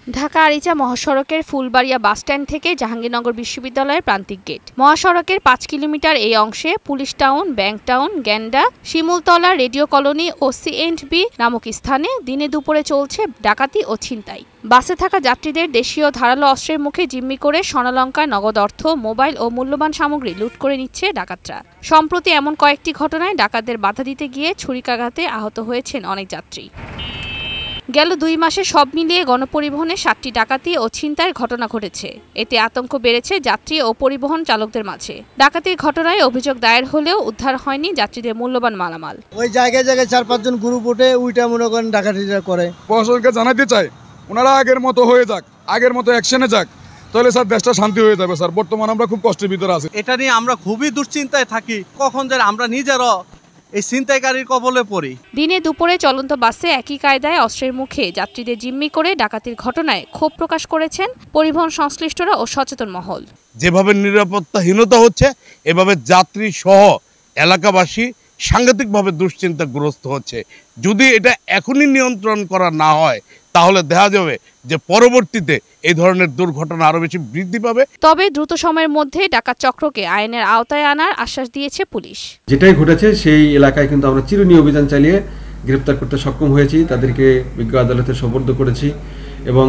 ঢাকা আরিচা মহাসড়কের ফুলবাড়িয়া বাসস্ট্যান্ড থেকে জাহাঙ্গীরনগর বিশ্ববিদ্যালয়ের প্রান্তিক গেট। মহাসড়কের ৫ কিলোমিটার এই অংশে পুলিশ টাউন, ব্যাংক টাউন, গ্যান্ডা, শিমুলতলা, রেডিও কলোনি ও C&B নামক স্থানে দিনে দুপুরে চলছে ডাকাতি ও ছিনতাই। বাসে থাকা যাত্রীদের দেশীয় ধারালো অস্ত্রের মুখে জিম্মি করে স্বর্ণালংকার, নগদ অর্থ, মোবাইল ও মূল্যবান সামগ্রী লুট করে নিচ্ছে ডাকাতরা। সম্প্রতি এমন কয়েকটি ঘটনায় ডাকাতদের বাধা দিতে গিয়ে ছুরিকাঘাতে আহত হয়েছেন অনেক যাত্রী। গেল ২ মাসে সব মিলিয়ে গণপরিবহনে ৭টি ডাকাতি ও ছিনতাইয়ের ঘটনা ঘটেছে। এতে আতঙ্ক বেড়েছে যাত্রী ও পরিবহন চালকদের মাঝে। ডাকাতির ঘটনায় অভিযোগ দায়ের হলেও উদ্ধার হয়নি যাত্রীদের মূল্যবান মালামাল। ওই জায়গায় ৪-৫ জন গ্রুপ উঠে উইটা মনে করেন ডাকাতিটা করে। প্রশাসনকে জানাতে চাই ওনারা আগের মতো হয়ে যাক, আগের মতো অ্যাকশনে যাক, তাহলে স্যার দেশটা শান্তি হয়ে যাবে। স্যার বর্তমানে আমরা খুব কষ্টের ভিতরে আছি। এটা নিয়ে আমরা খুবই দুশ্চিন্তায় থাকি, কখন যে আমরা নিজেরও এই ছিনতাইকারীর কবলে পড়ি। দিনে দুপুরে চলন্ত বাসে একই কায়দায় অস্ত্রের মুখে যাত্রীদের জিম্মি করে ডাকাতির ঘটনায় ক্ষোভ প্রকাশ করেছেন পরিবহন সংশ্লিষ্টরা ও সচেতন মহল। যেভাবে নিরাপত্তাহীনতা হচ্ছে, এভাবে যাত্রী সহ এলাকাবাসী সাংঘাতিকভাবে দুশ্চিন্তাগ্রস্ত হচ্ছে। যদি এটা এখনই নিয়ন্ত্রণ করা না হয় তাহলে দেখা যাবে যে পরবর্তীতে এই ধরনের দুর্ঘটনা আরো বেশি বৃদ্ধি পাবে। তবে দ্রুত সময়ের মধ্যে ডাকাত চক্রকে আইনের আওতায় আনার আশ্বাস দিয়েছে পুলিশ। যেটাই ঘটেছে সেই এলাকায় কিন্তু আমরা চিরুনি অভিযান চালিয়ে গ্রেপ্তার করতে সক্ষম হয়েছি, তাদেরকে বিজ্ঞ আদালতে সোপর্দ করেছি এবং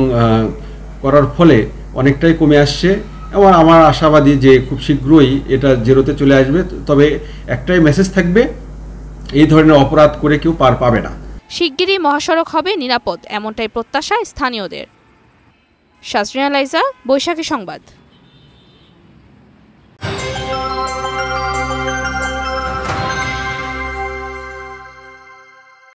করার ফলে অনেকটাই কমে আসছে এবং আমার আশাবাদী যে খুব শীঘ্রই এটা জেরোতে চলে আসবে। তবে একটাই মেসেজ থাকবে, এই ধরনের অপরাধ করে কেউ পার পাবে না। শিগগিরই মহাসড়ক হবে নিরাপদ, এমনটাই প্রত্যাশা স্থানীয়দের। শাজরিনা লাইজা, বৈশাখী সংবাদ।